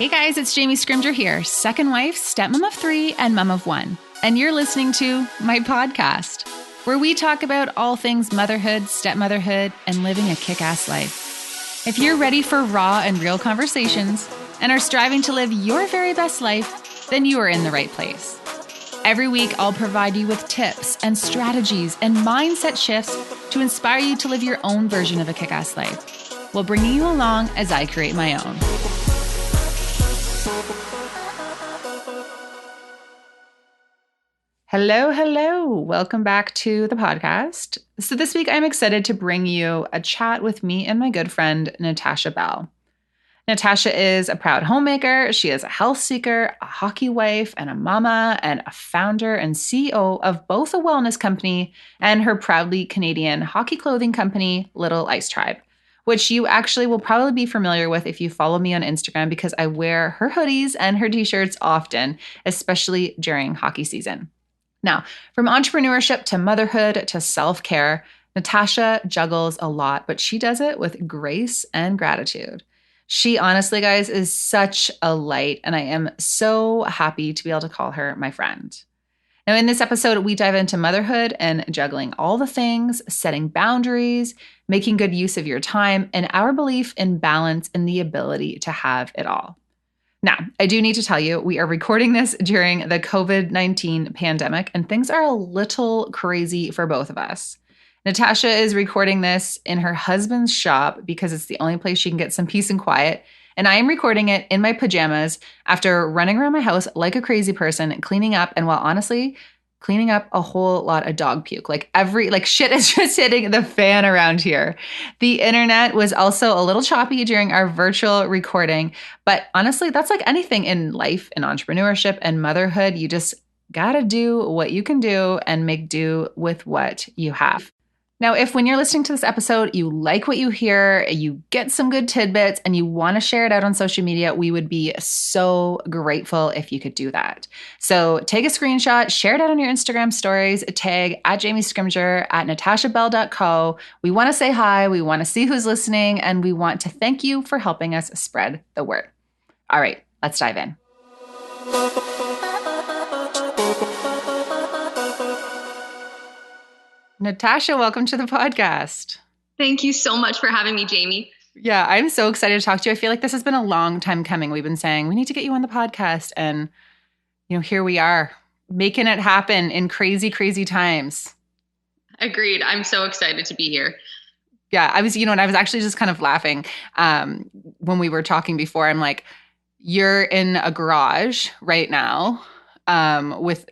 Hey guys, it's Jamie Scrimger here, second wife, stepmom of 3, and mom of 1. And you're listening to my podcast, where we talk about all things motherhood, stepmotherhood, and living a kick-ass life. If you're ready for raw and real conversations and are striving to live your very best life, then you are in the right place. Every week, I'll provide you with tips and strategies and mindset shifts to inspire you to live your own version of a kick-ass life, while bringing you along as I create my own. Hello. Welcome back to the podcast. So this week, I'm excited to bring you a chat with me and my good friend, Natasha Bell. Natasha is a proud homemaker. She is a health seeker, a hockey wife, and a mama, and a founder and CEO of both a wellness company and her proudly Canadian hockey clothing company, Little Ice Tribe, which you actually will probably be familiar with if you follow me on Instagram because I wear her hoodies and her t-shirts often, especially during hockey season. Now, from entrepreneurship to motherhood to self-care, Natasha juggles a lot, but she does it with grace and gratitude. She honestly, guys, is such a light, and I am so happy to be able to call her my friend. Now, in this episode, we dive into motherhood and juggling all the things, setting boundaries, making good use of your time, and our belief in balance and the ability to have it all. Now, I do need to tell you, we are recording this during the COVID-19 pandemic, and things are a little crazy for both of us. Natasha is recording this in her husband's shop because it's the only place she can get some peace and quiet. And I am recording it in my pajamas after running around my house like a crazy person, cleaning up. And while honestly, cleaning up a whole lot of dog puke. Like shit is just hitting the fan around here. The internet was also a little choppy during our virtual recording. But honestly, that's like anything in life, in entrepreneurship and motherhood. You just gotta do what you can do and make do with what you have. Now, if when you're listening to this episode, you like what you hear, you get some good tidbits, and you want to share it out on social media, we would be so grateful if you could do that. So take a screenshot, share it out on your Instagram stories, tag at Jamie Scrimger, at natashabell.co. We want to say hi, we want to see who's listening, and we want to thank you for helping us spread the word. All right, let's dive in. Natasha, welcome to the podcast. Thank you so much for having me, Jamie. Yeah, I'm so excited to talk to you. I feel like this has been a long time coming. We've been saying we need to get you on the podcast, and here we are making it happen in crazy, crazy times. Agreed. I'm so excited to be here. Yeah, I was actually just kind of laughing when we were talking before. I'm like, you're in a garage right now. With,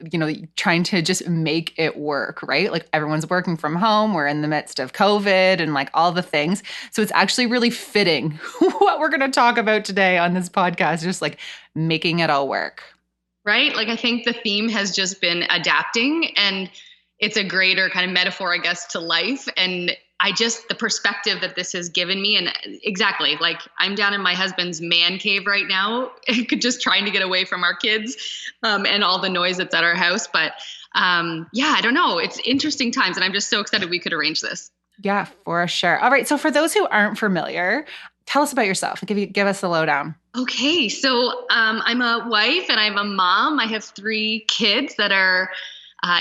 trying to just make it work, right? Like everyone's working from home. We're in the midst of COVID and like all the things. So it's actually really fitting what we're going to talk about today on this podcast, just like making it all work. Right? Like I think the theme has just been adapting, and it's a greater kind of metaphor, I guess, to life. And the perspective that this has given me, and exactly, like I'm down in my husband's man cave right now, just trying to get away from our kids and all the noise that's at our house. But I don't know. It's interesting times, and I'm just so excited we could arrange this. Yeah, for sure. All right. So for those who aren't familiar, tell us about yourself. Give us the lowdown. Okay. So I'm a wife and I'm a mom. I have 3 kids that are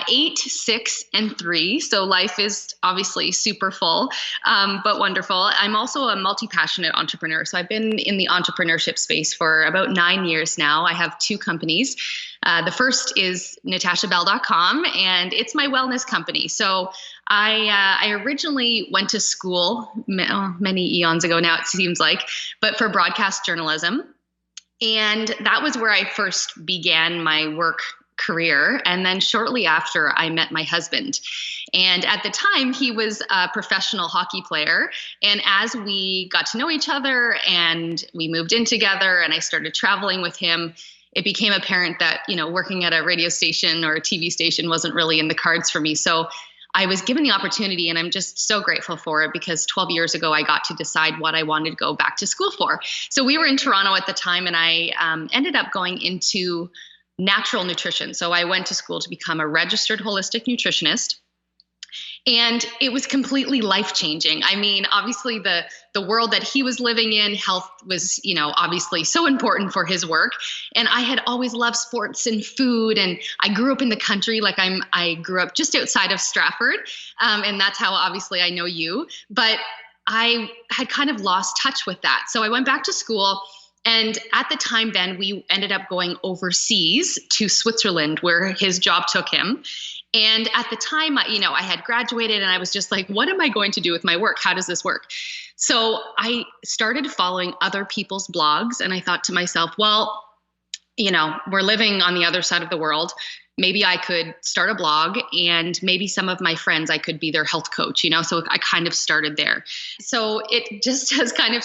8, 6, and 3. So life is obviously super full, but wonderful. I'm also a multi-passionate entrepreneur. So I've been in the entrepreneurship space for about 9 years now. I have 2 companies. The first is natashabell.com, and it's my wellness company. So I originally went to school many eons ago now, it seems like, but for broadcast journalism. And that was where I first began my work career. And then shortly after, I met my husband. And at the time, he was a professional hockey player. And as we got to know each other and we moved in together and I started traveling with him, it became apparent that, working at a radio station or a TV station wasn't really in the cards for me. So I was given the opportunity, and I'm just so grateful for it, because 12 years ago, I got to decide what I wanted to go back to school for. So we were in Toronto at the time, and I ended up going into natural nutrition. So I went to school to become a registered holistic nutritionist. And it was completely life-changing. I mean, obviously the world that he was living in, health was, obviously so important for his work. And I had always loved sports and food. And I grew up in the country. Like I grew up just outside of Stratford. And that's how obviously I know you. But I had kind of lost touch with that. So I went back to school. And at the time then, we ended up going overseas to Switzerland, where his job took him. And at the time, I had graduated and I was just like, what am I going to do with my work? How does this work? So I started following other people's blogs and I thought to myself, well, we're living on the other side of the world. Maybe I could start a blog and maybe some of my friends, I could be their health coach, so I kind of started there. So it just has kind of,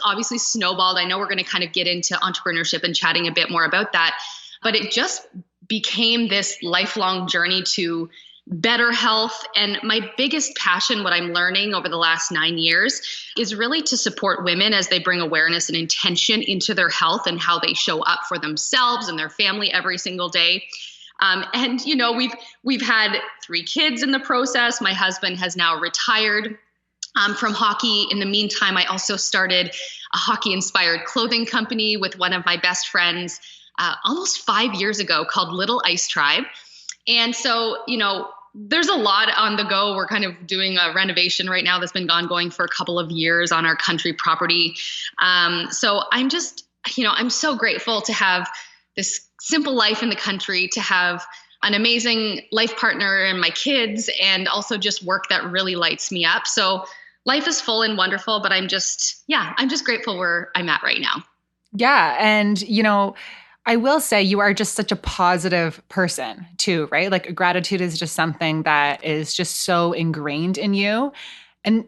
obviously snowballed. I know we're going to kind of get into entrepreneurship and chatting a bit more about that, but it just became this lifelong journey to better health. And my biggest passion, what I'm learning over the last 9 years, is really to support women as they bring awareness and intention into their health and how they show up for themselves and their family every single day. And we've had 3 kids in the process. My husband has now retired from hockey. In the meantime, I also started a hockey-inspired clothing company with one of my best friends almost 5 years ago called Little Ice Tribe. And so, there's a lot on the go. We're kind of doing a renovation right now that's been ongoing for a couple of years on our country property. So I'm just, I'm so grateful to have this simple life in the country, to have an amazing life partner and my kids, and also just work that really lights me up. So life is full and wonderful, but I'm just grateful where I'm at right now. Yeah. And, I will say you are just such a positive person too, right? Like gratitude is just something that is just so ingrained in you. And,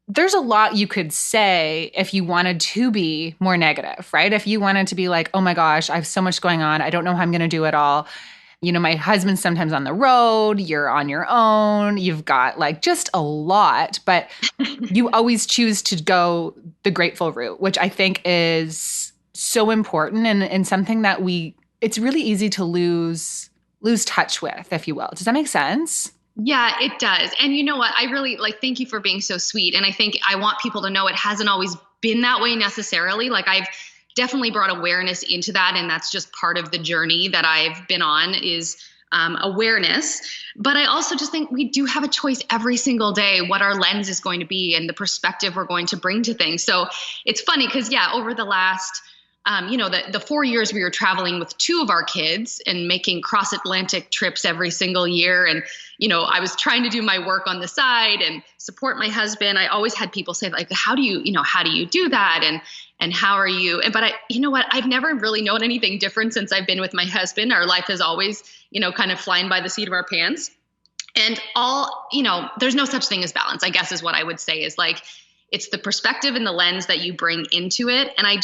there's a lot you could say if you wanted to be more negative, right? If you wanted to be like, oh my gosh, I have so much going on. I don't know how I'm going to do it all. My husband's sometimes on the road, you're on your own, you've got like just a lot, but you always choose to go the grateful route, which I think is so important and something that it's really easy to lose touch with, if you will. Does that make sense? Yeah, it does. And you know what? I really thank you for being so sweet. And I think I want people to know it hasn't always been that way necessarily. Like I've definitely brought awareness into that. And that's just part of the journey that I've been on is awareness. But I also just think we do have a choice every single day, what our lens is going to be and the perspective we're going to bring to things. So it's funny because, over the last the 4 years we were traveling with 2 of our kids and making cross-Atlantic trips every single year. And, I was trying to do my work on the side and support my husband. I always had people say like, how do you do that? And how are you? But I've never really known anything different since I've been with my husband. Our life has always, kind of flying by the seat of our pants. And there's no such thing as balance, I guess is what I would say is like, it's the perspective and the lens that you bring into it. And I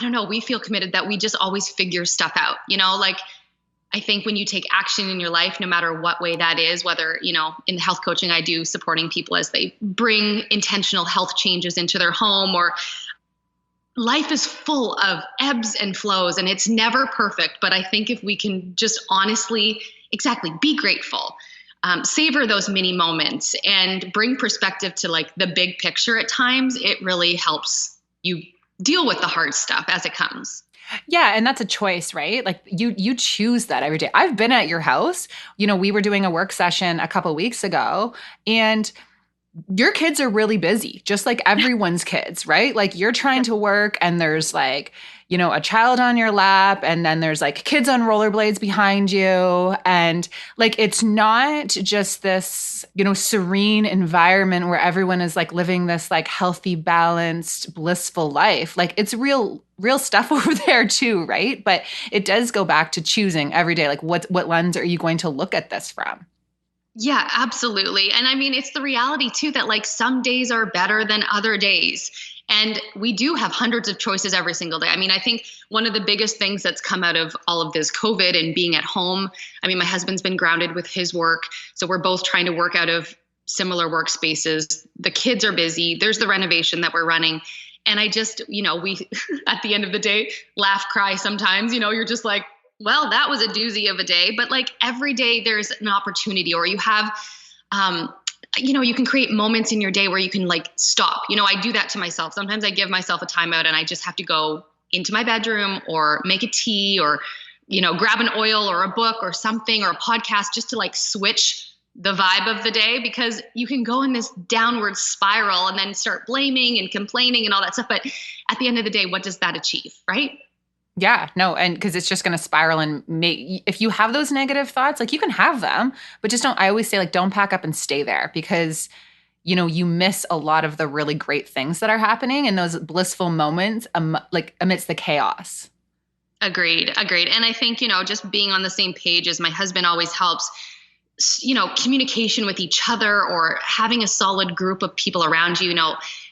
don't know, we feel committed that we just always figure stuff out, I think when you take action in your life, no matter what way that is, whether, in the health coaching I do supporting people as they bring intentional health changes into their home, or life is full of ebbs and flows and it's never perfect. But I think if we can just honestly, exactly, be grateful, savor those mini moments and bring perspective to like the big picture at times, it really helps you deal with the hard stuff as it comes. Yeah. And that's a choice, right? Like you choose that every day. I've been at your house. We were doing a work session a couple weeks ago and your kids are really busy, just like everyone's kids, right? Like you're trying to work and there's like, a child on your lap and then there's like kids on rollerblades behind you. And like, it's not just this, serene environment where everyone is like living this like healthy, balanced, blissful life. Like it's real stuff over there too, right? But it does go back to choosing every day. Like what lens are you going to look at this from? Yeah, absolutely. And I mean, it's the reality too, that like some days are better than other days. And we do have hundreds of choices every single day. I mean, I think one of the biggest things that's come out of all of this COVID and being at home, I mean, my husband's been grounded with his work. So we're both trying to work out of similar workspaces. The kids are busy. There's the renovation that we're running. And I just, we, at the end of the day, laugh, cry sometimes, you're just like, well, that was a doozy of a day. But like every day there's an opportunity, or you have You can create moments in your day where you can like stop. I do that to myself. Sometimes I give myself a timeout and I just have to go into my bedroom or make a tea or, grab an oil or a book or something or a podcast just to like switch the vibe of the day, because you can go in this downward spiral and then start blaming and complaining and all that stuff. But at the end of the day, what does that achieve? Right? Yeah, no. And because it's just going to spiral and if you have those negative thoughts, like you can have them, but just I always say like, don't pack up and stay there, because you miss a lot of the really great things that are happening in those blissful moments, like amidst the chaos. Agreed. And I think, just being on the same page as my husband always helps. Communication with each other or having a solid group of people around you.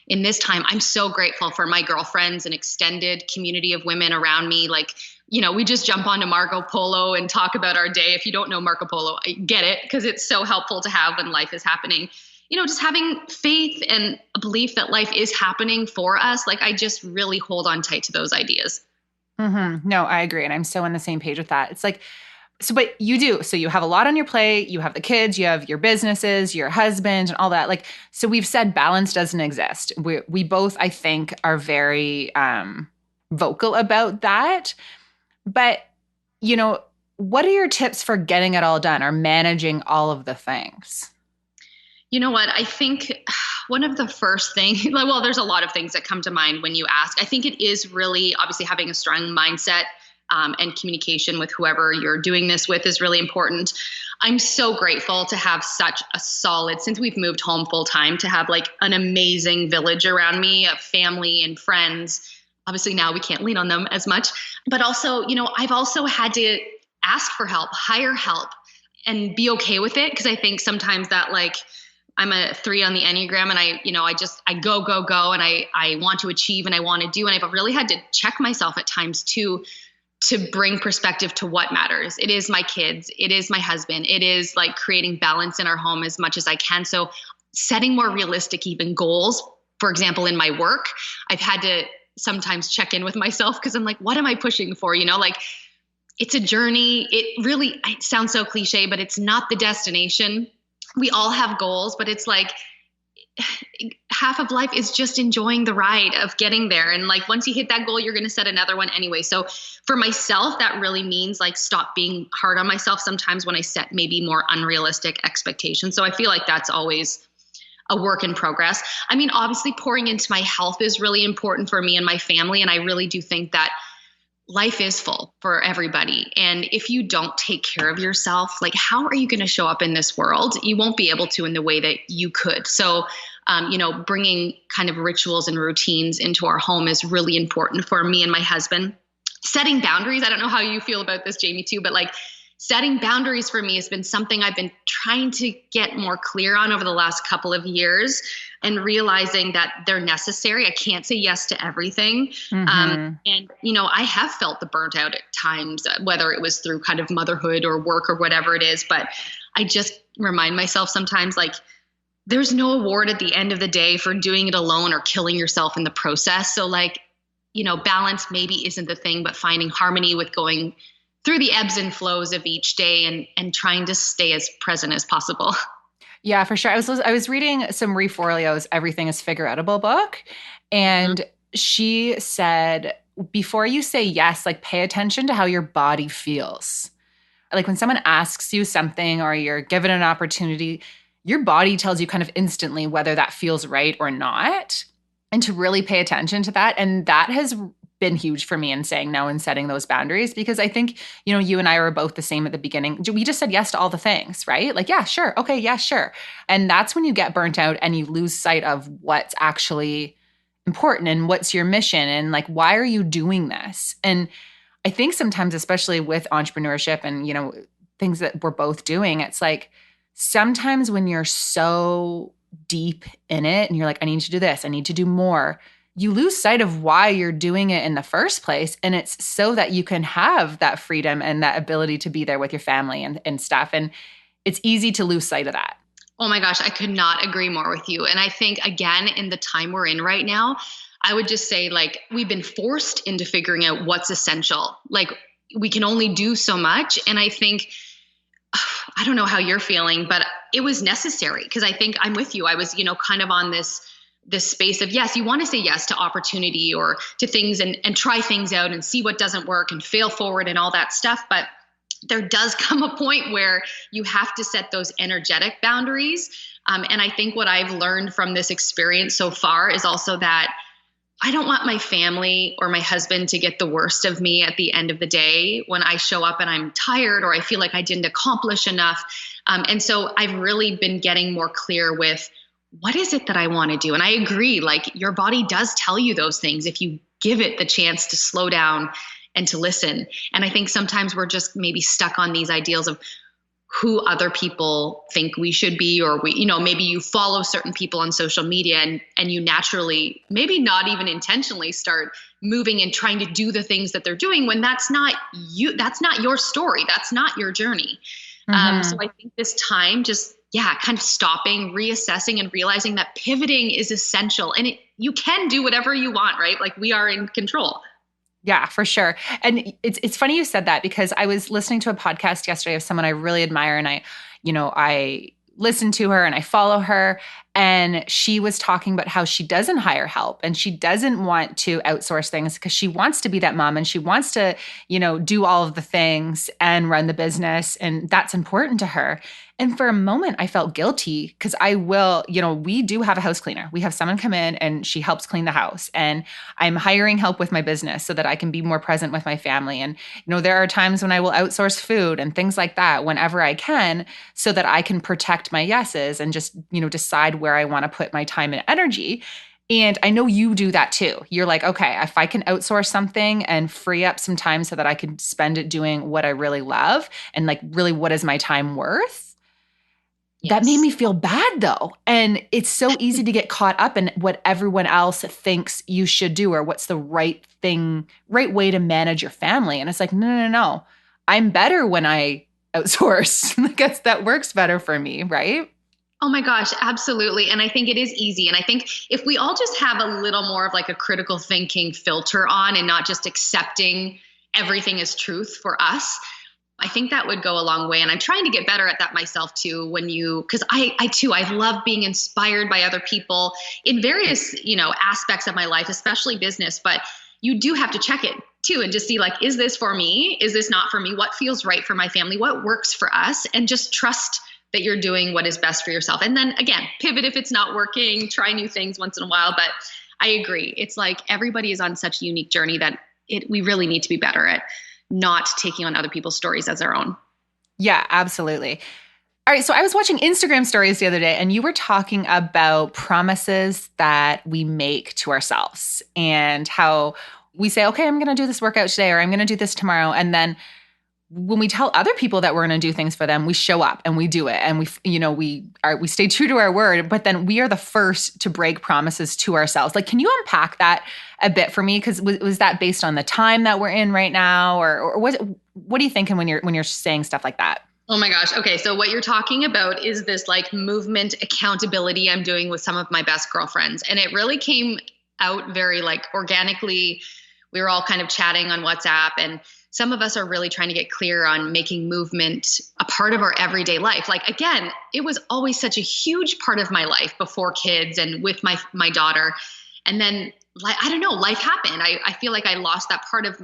In this time, I'm so grateful for my girlfriends and extended community of women around me. Like, we just jump onto Marco Polo and talk about our day. If you don't know Marco Polo, I get it, because it's so helpful to have when life is happening. Just having faith and a belief that life is happening for us. Like, I just really hold on tight to those ideas. Mm-hmm. No, I agree. And I'm so on the same page with that. It's like, but you do. So you have a lot on your plate. You have the kids, you have your businesses, your husband, and all that. Like, so we've said balance doesn't exist. We both, I think, are very vocal about that. But, what are your tips for getting it all done or managing all of the things? You know what? I think one of the first things, well, there's a lot of things that come to mind when you ask. I think it is really obviously having a strong mindset. And communication with whoever you're doing this with is really important. I'm so grateful to have such a solid, since we've moved home full time, to have like an amazing village around me of family and friends. Obviously now we can't lean on them as much, but also, I've also had to ask for help, hire help, and be okay with it. Cause I think sometimes that like, I'm a 3 on the Enneagram and I go, and I want to achieve and I want to do. And I've really had to check myself at times too, to bring perspective to what matters. It is my kids. It is my husband. It is like creating balance in our home as much as I can. So setting more realistic even goals. For example, in my work, I've had to sometimes check in with myself because I'm like, what am I pushing for? Like it's a journey. It sounds so cliche, but it's not the destination. We all have goals, but it's like half of life is just enjoying the ride of getting there. And like, once you hit that goal, you're going to set another one anyway. So for myself, that really means like stop being hard on myself sometimes when I set maybe more unrealistic expectations. So I feel like that's always a work in progress. I mean, obviously pouring into my health is really important for me and my family. And I really do think that life is full for everybody. And if you don't take care of yourself, like how are you going to show up in this world? You won't be able to in the way that you could. So, bringing kind of rituals and routines into our home is really important for me and my husband. Setting boundaries. I don't know how you feel about this, Jamie, too, but like setting boundaries for me has been something I've been trying to get more clear on over the last couple of years and realizing that they're necessary. I can't say yes to everything. Mm-hmm. And, I have felt the burnt out at times, whether it was through kind of motherhood or work or whatever it is. But I just remind myself sometimes like there's no award at the end of the day for doing it alone or killing yourself in the process. So like, balance maybe isn't the thing, but finding harmony with going through the ebbs and flows of each day and trying to stay as present as possible. Yeah, for sure. I was reading some Marie Forleo's Everything is Figureoutable book, and she said, before you say yes, like pay attention to how your body feels. Like when someone asks you something or you're given an opportunity, your body tells you kind of instantly whether that feels right or not, and to really pay attention to that. And that has been huge for me in saying no and setting those boundaries, because I think, you and I were both the same at the beginning. We just said yes to all the things, right? Like, yeah, sure. Okay. Yeah, sure. And that's when you get burnt out and you lose sight of what's actually important and what's your mission and like, why are you doing this? And I think sometimes, especially with entrepreneurship and, things that we're both doing, it's like sometimes when you're so deep in it and you're like, I need to do this, I need to do more, you lose sight of why you're doing it in the first place. And it's so that you can have that freedom and that ability to be there with your family and stuff. And it's easy to lose sight of that. Oh my gosh, I could not agree more with you. And I think, again, in the time we're in right now, I would just say like we've been forced into figuring out what's essential. Like we can only do so much. And I think, I don't know how you're feeling, but it was necessary because I think I'm with you. I was, kind of on this space of, yes, you want to say yes to opportunity or to things and try things out and see what doesn't work and fail forward and all that stuff. But there does come a point where you have to set those energetic boundaries. And I think what I've learned from this experience so far is also that I don't want my family or my husband to get the worst of me at the end of the day when I show up and I'm tired or I feel like I didn't accomplish enough. And so I've really been getting more clear with what is it that I want to do? And I agree, like your body does tell you those things if you give it the chance to slow down and to listen. And I think sometimes we're just maybe stuck on these ideals of who other people think we should be, or maybe you follow certain people on social media and you naturally, maybe not even intentionally, start moving and trying to do the things that they're doing when that's not you, that's not your story, that's not your journey. So I think this time just, kind of stopping, reassessing and realizing that pivoting is essential and you can do whatever you want, right? Like we are in control. Yeah, for sure. And it's funny you said that because I was listening to a podcast yesterday of someone I really admire and I listen to her and I follow her, and she was talking about how she doesn't hire help and she doesn't want to outsource things because she wants to be that mom and she wants to, do all of the things and run the business, and that's important to her. And for a moment I felt guilty because I will, we do have a house cleaner. We have someone come in and she helps clean the house, and I'm hiring help with my business so that I can be more present with my family. And, there are times when I will outsource food and things like that whenever I can so that I can protect my yeses and just, decide where I want to put my time and energy. And I know you do that too. You're like, okay, if I can outsource something and free up some time so that I can spend it doing what I really love and like really what is my time worth? Yes. That made me feel bad though. And it's so easy to get caught up in what everyone else thinks you should do or what's the right way to manage your family. And it's like, no. I'm better when I outsource. I guess that works better for me, right? Oh my gosh, absolutely. And I think it is easy. And I think if we all just have a little more of like a critical thinking filter on and not just accepting everything as truth for us, I think that would go a long way. And I'm trying to get better at that myself too. Because I love being inspired by other people in various, aspects of my life, especially business, but you do have to check it too and just see like, is this for me? Is this not for me? What feels right for my family? What works for us? And just trust that you're doing what is best for yourself. And then again, pivot if it's not working, try new things once in a while. But I agree. It's like everybody is on such a unique journey that we really need to be better at not taking on other people's stories as our own. Yeah, absolutely. All right. So I was watching Instagram stories the other day and you were talking about promises that we make to ourselves and how we say, okay, I'm going to do this workout today, or I'm going to do this tomorrow. And then when we tell other people that we're going to do things for them, we show up and we do it. And we stay true to our word, but then we are the first to break promises to ourselves. Like, can you unpack that a bit for me? Because was that based on the time that we're in right now? Or what are you thinking when you're saying stuff like that? Oh my gosh. Okay. So what you're talking about is this like movement accountability I'm doing with some of my best girlfriends. And it really came out very like organically. We were all kind of chatting on WhatsApp, and some of us are really trying to get clear on making movement a part of our everyday life. Like, again, it was always such a huge part of my life before kids and with my daughter. And then, I don't know, life happened. I feel like I lost that part of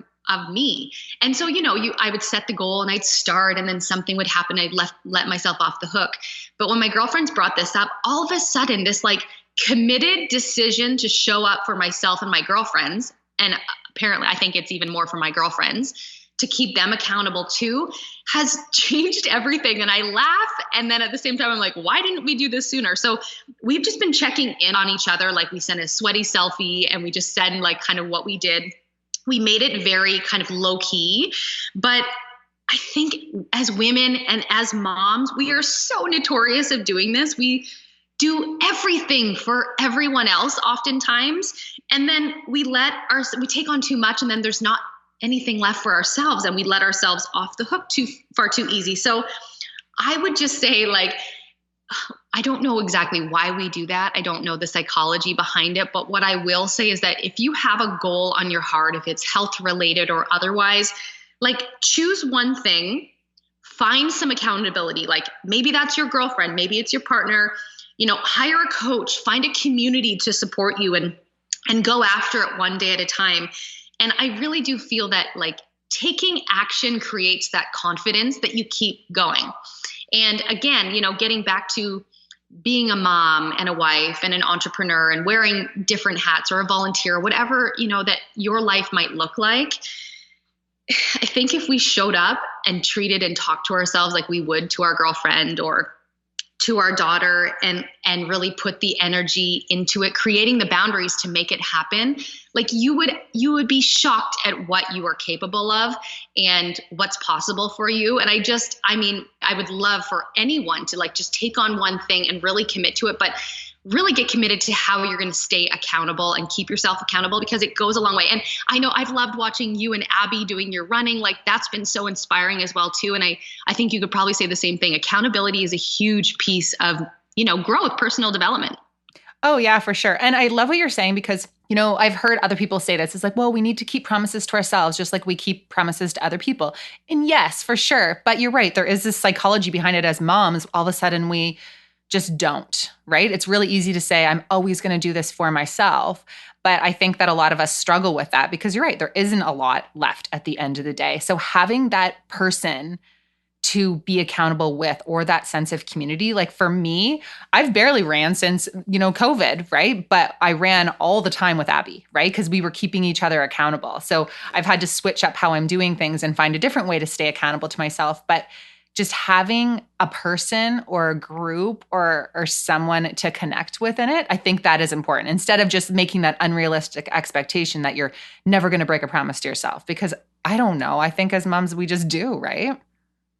me. And so, I would set the goal and I'd start, and then something would happen. I'd let myself off the hook. But when my girlfriends brought this up, all of a sudden, this like committed decision to show up for myself and my girlfriends, and apparently I think it's even more for my girlfriends, to keep them accountable too, has changed everything. And I laugh. And then at the same time, I'm like, why didn't we do this sooner? So we've just been checking in on each other. Like we sent a sweaty selfie and we just said like kind of what we did. We made it very kind of low key, but I think as women and as moms, we are so notorious of doing this. We do everything for everyone else oftentimes. And then we take on too much, and then there's not anything left for ourselves, and we let ourselves off the hook far too easy. So I would just say, like, I don't know exactly why we do that. I don't know the psychology behind it. But what I will say is that if you have a goal on your heart, if it's health related or otherwise, like choose one thing, find some accountability. Like maybe that's your girlfriend, maybe it's your partner, hire a coach, find a community to support you and go after it one day at a time. And I really do feel that like taking action creates that confidence that you keep going. And again, getting back to being a mom and a wife and an entrepreneur and wearing different hats or a volunteer, whatever, that your life might look like. I think if we showed up and treated and talked to ourselves like we would to our girlfriend or to our daughter and really put the energy into it, creating the boundaries to make it happen, like you would be shocked at what you are capable of and what's possible for you. And I would love for anyone to like just take on one thing and really commit to it, but really get committed to how you're going to stay accountable and keep yourself accountable, because it goes a long way. And I know I've loved watching you and Abby doing your running. Like that's been so inspiring as well too. And I think you could probably say the same thing. Accountability is a huge piece of, growth, personal development. Oh yeah, for sure. And I love what you're saying because, I've heard other people say this. It's like, well, we need to keep promises to ourselves, just like we keep promises to other people. And yes, for sure. But you're right. There is this psychology behind it as moms. All of a sudden we just don't, right? It's really easy to say, I'm always going to do this for myself. But I think that a lot of us struggle with that because you're right, there isn't a lot left at the end of the day. So having that person to be accountable with or that sense of community, like for me, I've barely ran since, COVID, right? But I ran all the time with Abby, right? Because we were keeping each other accountable. So I've had to switch up how I'm doing things and find a different way to stay accountable to myself. But just having a person or a group or someone to connect with in it, I think that is important instead of just making that unrealistic expectation that you're never going to break a promise to yourself. Because I don't know. I think as moms, we just do, right?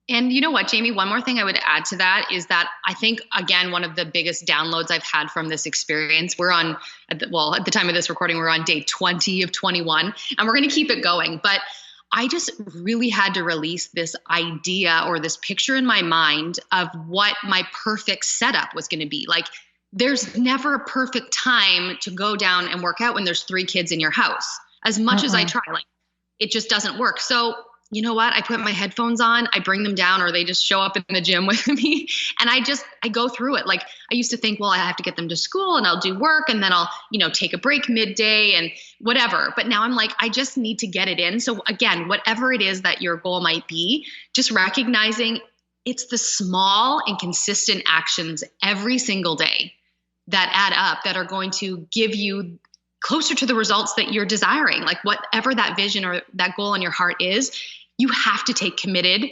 And you know what, Jamie, one more thing I would add to that is that I think, again, one of the biggest downloads I've had from this experience, at the time of this recording, we're on day 20 of 21, and we're going to keep it going. But I just really had to release this idea or this picture in my mind of what my perfect setup was going to be. Like, there's never a perfect time to go down and work out when there's 3 kids in your house. As much as I try, like, it just doesn't work. So you know what? I put my headphones on, I bring them down, or they just show up in the gym with me. And I go through it. Like I used to think, well, I have to get them to school and I'll do work and then I'll, take a break midday and whatever. But now I'm like, I just need to get it in. So again, whatever it is that your goal might be, just recognizing it's the small and consistent actions every single day that add up, that are going to give you closer to the results that you're desiring. Like whatever that vision or that goal in your heart is, you have to take committed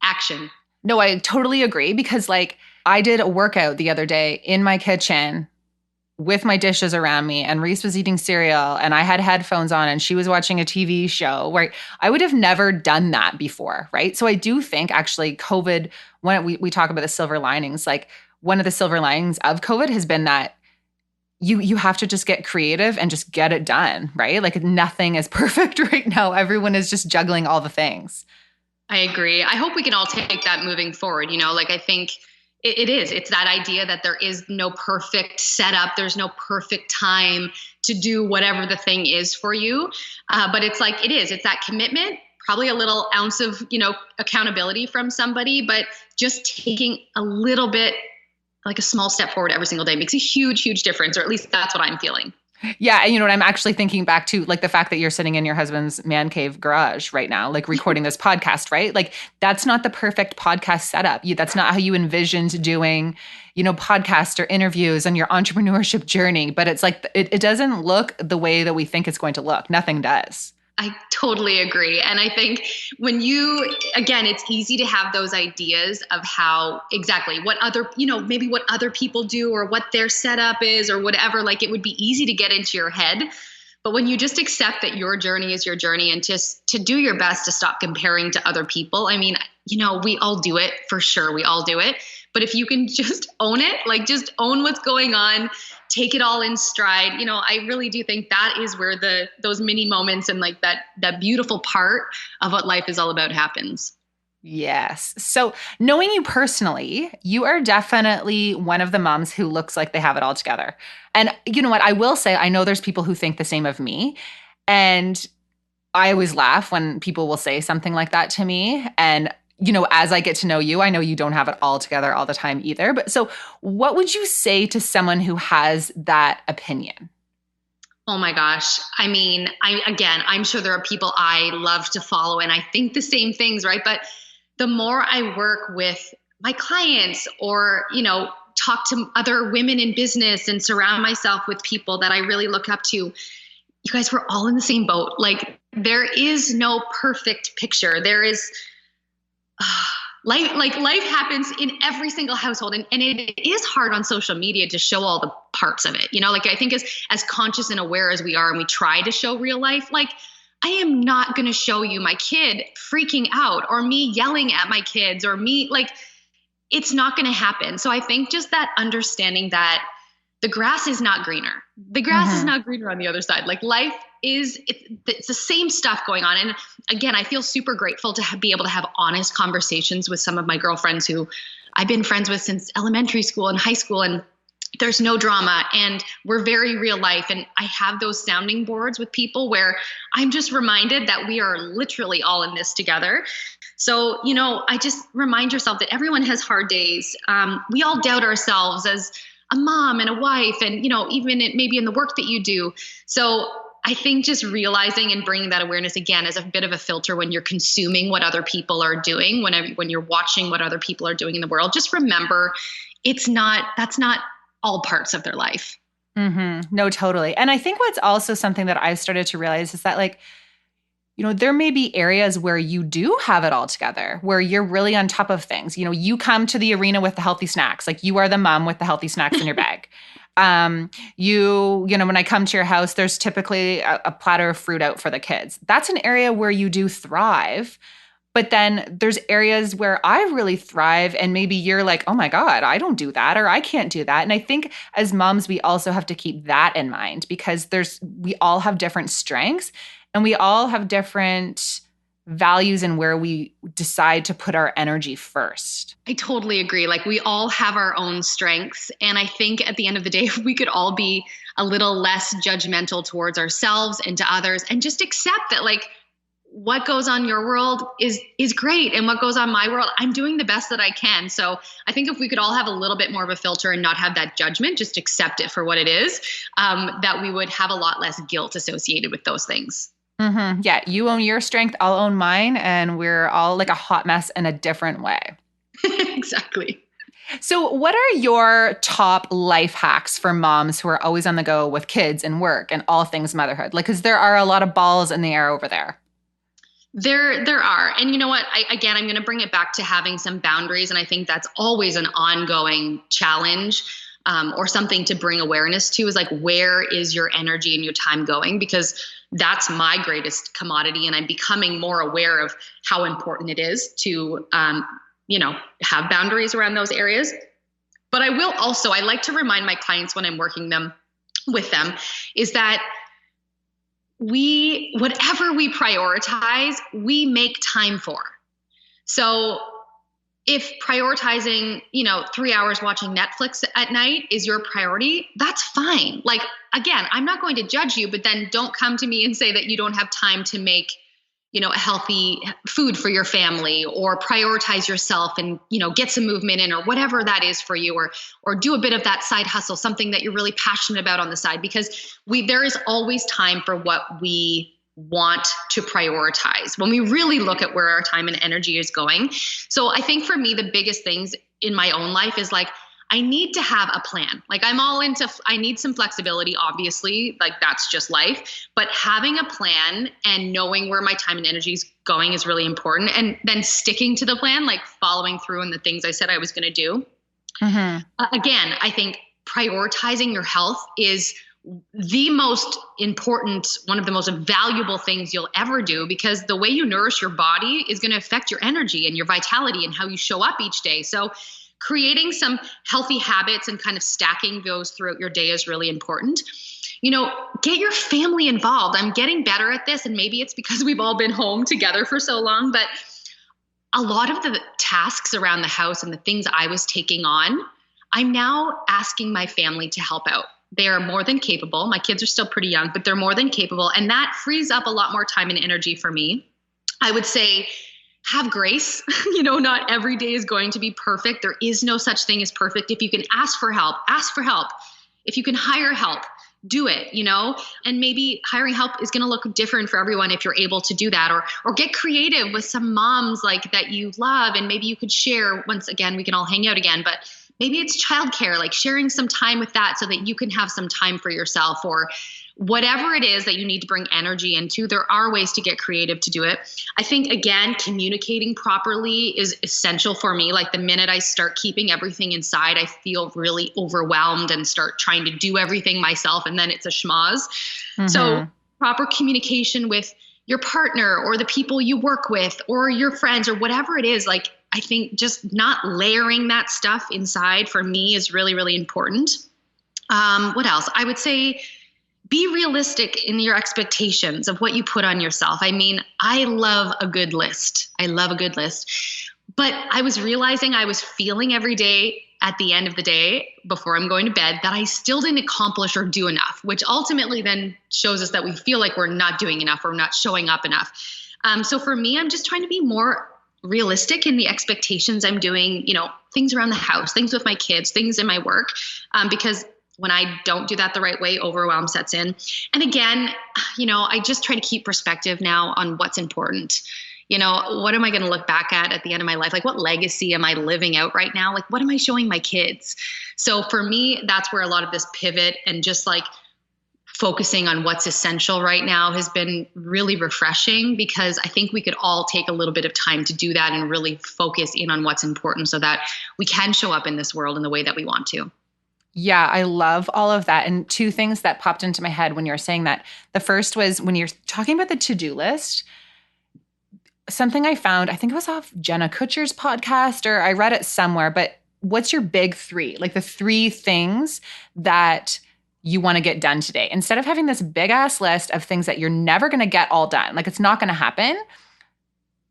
action. No, I totally agree because like I did a workout the other day in my kitchen with my dishes around me and Reese was eating cereal and I had headphones on and she was watching a TV show where I would have never done that before, right? So I do think actually COVID, when we talk about the silver linings, like one of the silver linings of COVID has been that you have to just get creative and just get it done, right? Like nothing is perfect right now. Everyone is just juggling all the things. I agree. I hope we can all take that moving forward. Like I think it's that idea that there is no perfect setup. There's no perfect time to do whatever the thing is for you. But it's like, it's that commitment, probably a little ounce of, accountability from somebody, but just taking a little bit, like a small step forward every single day makes a huge, huge difference, or at least that's what I'm feeling. Yeah. And you know what? I'm actually thinking back to like the fact that you're sitting in your husband's man cave garage right now, like recording this podcast, right? Like that's not the perfect podcast setup. That's not how you envisioned doing, podcasts or interviews on your entrepreneurship journey. But it's like, it doesn't look the way that we think it's going to look. Nothing does. I totally agree. And I think again, it's easy to have those ideas of how exactly what other, maybe what other people do or what their setup is or whatever, like it would be easy to get into your head. But when you just accept that your journey is your journey and just to do your best to stop comparing to other people, I mean, we all do it for sure. We all do it. But if you can just own it, like just own what's going on, take it all in stride. I really do think that is where those mini moments and like that beautiful part of what life is all about happens. Yes. So knowing you personally, you are definitely one of the moms who looks like they have it all together. And you know what? I will say, I know there's people who think the same of me. And I always laugh when people will say something like that to me. And as I get to know you, I know you don't have it all together all the time either. But so what would you say to someone who has that opinion? Oh my gosh. I mean, I'm sure there are people I love to follow and I think the same things, right? But the more I work with my clients or, talk to other women in business and surround myself with people that I really look up to, you guys, we're all in the same boat. Like there is no perfect picture. There is life happens in every single household. And it is hard on social media to show all the parts of it. Like I think as conscious and aware as we are, and we try to show real life, like I am not going to show you my kid freaking out or me yelling at my kids or me, like, it's not going to happen. So I think just that understanding that the grass is not greener. The grass is not greener on the other side. Like life it's the same stuff going on. And again, I feel super grateful to be able to have honest conversations with some of my girlfriends who I've been friends with since elementary school and high school, and there's no drama and we're very real life. And I have those sounding boards with people where I'm just reminded that we are literally all in this together. So, I just remind yourself that everyone has hard days. We all doubt ourselves as a mom and a wife and, even maybe in the work that you do. So I think just realizing and bringing that awareness again as a bit of a filter when you're consuming what other people are doing, when you're watching what other people are doing in the world, just remember that's not all parts of their life. No, totally. And I think what's also something that I've started to realize is that like, there may be areas where you do have it all together, where you're really on top of things. You come to the arena with the healthy snacks, like you are the mom with the healthy snacks in your bag. When I come to your house, there's typically a platter of fruit out for the kids. That's an area where you do thrive. But then there's areas where I really thrive and maybe you're like, oh my God, I don't do that or I can't do that. And I think as moms, we also have to keep that in mind because we all have different strengths and we all have different values and where we decide to put our energy first. I totally agree. Like we all have our own strengths. And I think at the end of the day, if we could all be a little less judgmental towards ourselves and to others and just accept that like what goes on in your world is great. And what goes on my world, I'm doing the best that I can. So I think if we could all have a little bit more of a filter and not have that judgment, just accept it for what it is, that we would have a lot less guilt associated with those things. Yeah, you own your strength, I'll own mine, and we're all like a hot mess in a different way. Exactly. So what are your top life hacks for moms who are always on the go with kids and work and all things motherhood? Like, because there are a lot of balls in the air over there. There are. And you know what? I'm going to bring it back to having some boundaries. And I think that's always an ongoing challenge. Or something to bring awareness to is like, where is your energy and your time going? Because that's my greatest commodity. And I'm becoming more aware of how important it is to, have boundaries around those areas. But I like to remind my clients when I'm working with them is that whatever we prioritize, we make time for. So if prioritizing, 3 hours watching Netflix at night is your priority, that's fine. Like, again, I'm not going to judge you, but then don't come to me and say that you don't have time to make, a healthy food for your family or prioritize yourself and, get some movement in or whatever that is for you, or do a bit of that side hustle, something that you're really passionate about on the side, because there is always time for what we want to prioritize when we really look at where our time and energy is going. So I think for me, the biggest things in my own life is like, I need to have a plan. Like I need some flexibility, obviously, like that's just life, but having a plan and knowing where my time and energy is going is really important. And then sticking to the plan, like following through on the things I said I was going to do. Again, I think prioritizing your health is the most important, one of the most valuable things you'll ever do, because the way you nourish your body is going to affect your energy and your vitality and how you show up each day. So creating some healthy habits and kind of stacking those throughout your day is really important. Get your family involved. I'm getting better at this, and maybe it's because we've all been home together for so long, but a lot of the tasks around the house and the things I was taking on, I'm now asking my family to help out. They are more than capable. My kids are still pretty young, but they're more than capable. And that frees up a lot more time and energy for me. I would say have grace. Not every day is going to be perfect. There is no such thing as perfect. If you can ask for help, ask for help. If you can hire help, do it, and maybe hiring help is going to look different for everyone if you're able to do that, or get creative with some moms like that you love. And maybe you could share, once again, we can all hang out again, but maybe it's childcare, like sharing some time with that so that you can have some time for yourself, or whatever it is that you need to bring energy into. There are ways to get creative to do it. I think, again, communicating properly is essential for me. Like the minute I start keeping everything inside, I feel really overwhelmed and start trying to do everything myself. And then it's a schmoz. Mm-hmm. So proper communication with your partner or the people you work with or your friends or whatever it is, like I think just not layering that stuff inside for me is really, really important. What else? I would say be realistic in your expectations of what you put on yourself. I mean, I love a good list. But I was realizing I was feeling every day at the end of the day before I'm going to bed that I still didn't accomplish or do enough, which ultimately then shows us that we feel like we're not doing enough or not showing up enough. So for me, I'm just trying to be more realistic in the expectations I'm doing, things around the house, things with my kids, things in my work, because when I don't do that the right way, overwhelm sets in. And again, I just try to keep perspective now on what's important. What am I going to look back at the end of my life? Like, what legacy am I living out right now? Like, what am I showing my kids? So for me, that's where a lot of this pivot and just like focusing on what's essential right now has been really refreshing, because I think we could all take a little bit of time to do that and really focus in on what's important so that we can show up in this world in the way that we want to. Yeah, I love all of that. And two things that popped into my head when you were saying that. The first was when you're talking about the to-do list, something I found, I think it was off Jenna Kutcher's podcast, or I read it somewhere, but what's your big three? Like the three things that you want to get done today. Instead of having this big ass list of things that you're never going to get all done, like it's not going to happen.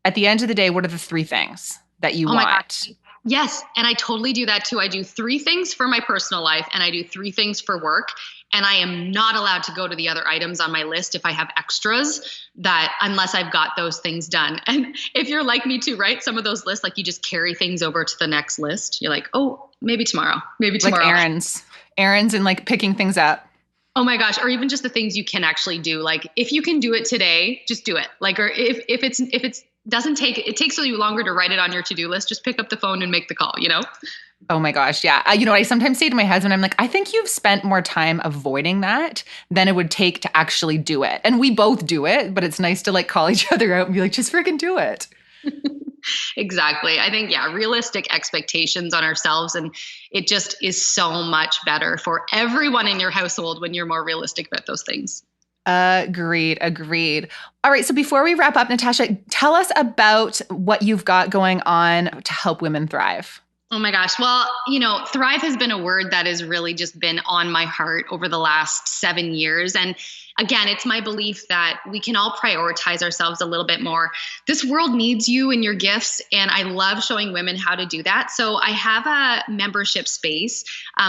At the end of the day, what are the three things that you want? God. Yes. And I totally do that too. I do 3 things for my personal life and I do 3 things for work. And I am not allowed to go to the other items on my list if I have extras, that unless I've got those things done. And if you're like me too, right? Some of those lists, like you just carry things over to the next list. You're like, oh, maybe tomorrow. Like errands and like picking things up. Oh my gosh. Or even just the things you can actually do. Like if you can do it today, just do it. Like, or if it takes you longer to write it on your to-do list, just pick up the phone and make the call, Oh my gosh. Yeah. I sometimes say to my husband, I'm like, I think you've spent more time avoiding that than it would take to actually do it. And we both do it, but it's nice to like call each other out and be like, just freaking do it. Exactly. I think, realistic expectations on ourselves. And it just is so much better for everyone in your household when you're more realistic about those things. Agreed. All right. So before we wrap up, Natasha, tell us about what you've got going on to help women thrive. Oh my gosh. Well, thrive has been a word that has really just been on my heart over the last 7 years. And again, it's my belief that we can all prioritize ourselves a little bit more. This world needs you and your gifts, and I love showing women how to do that. So I have a membership space.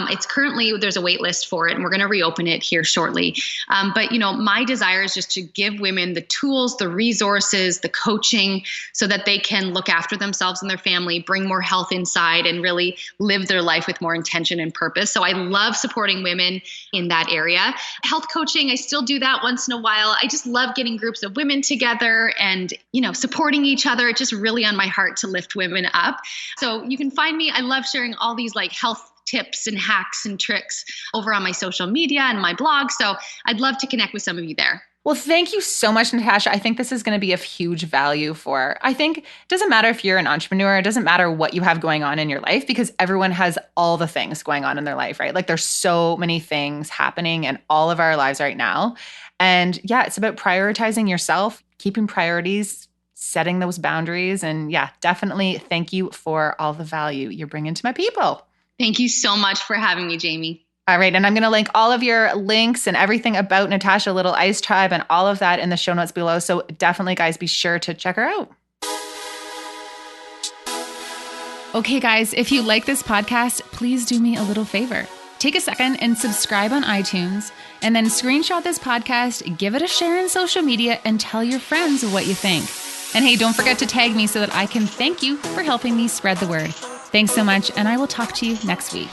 It's currently, there's a wait list for it, and we're going to reopen it here shortly. But my desire is just to give women the tools, the resources, the coaching, so that they can look after themselves and their family, bring more health inside, and really live their life with more intention and purpose. So I love supporting women in that area. Health coaching, I still do that once in a while. I just love getting groups of women together and, supporting each other. It's just really on my heart to lift women up. So you can find me. I love sharing all these like health tips and hacks and tricks over on my social media and my blog. So I'd love to connect with some of you there. Well, thank you so much, Natasha. I think this is going to be of huge value I think it doesn't matter if you're an entrepreneur, it doesn't matter what you have going on in your life, because everyone has all the things going on in their life, right? Like there's so many things happening in all of our lives right now. And it's about prioritizing yourself, keeping priorities, setting those boundaries. And definitely thank you for all the value you're bringing to my people. Thank you so much for having me, Jamie. All right. And I'm going to link all of your links and everything about Natasha Little Ice Tribe and all of that in the show notes below. So definitely, guys, be sure to check her out. Okay, guys, if you like this podcast, please do me a little favor. Take a second and subscribe on iTunes, and then screenshot this podcast, give it a share in social media, and tell your friends what you think. And hey, don't forget to tag me so that I can thank you for helping me spread the word. Thanks so much, and I will talk to you next week.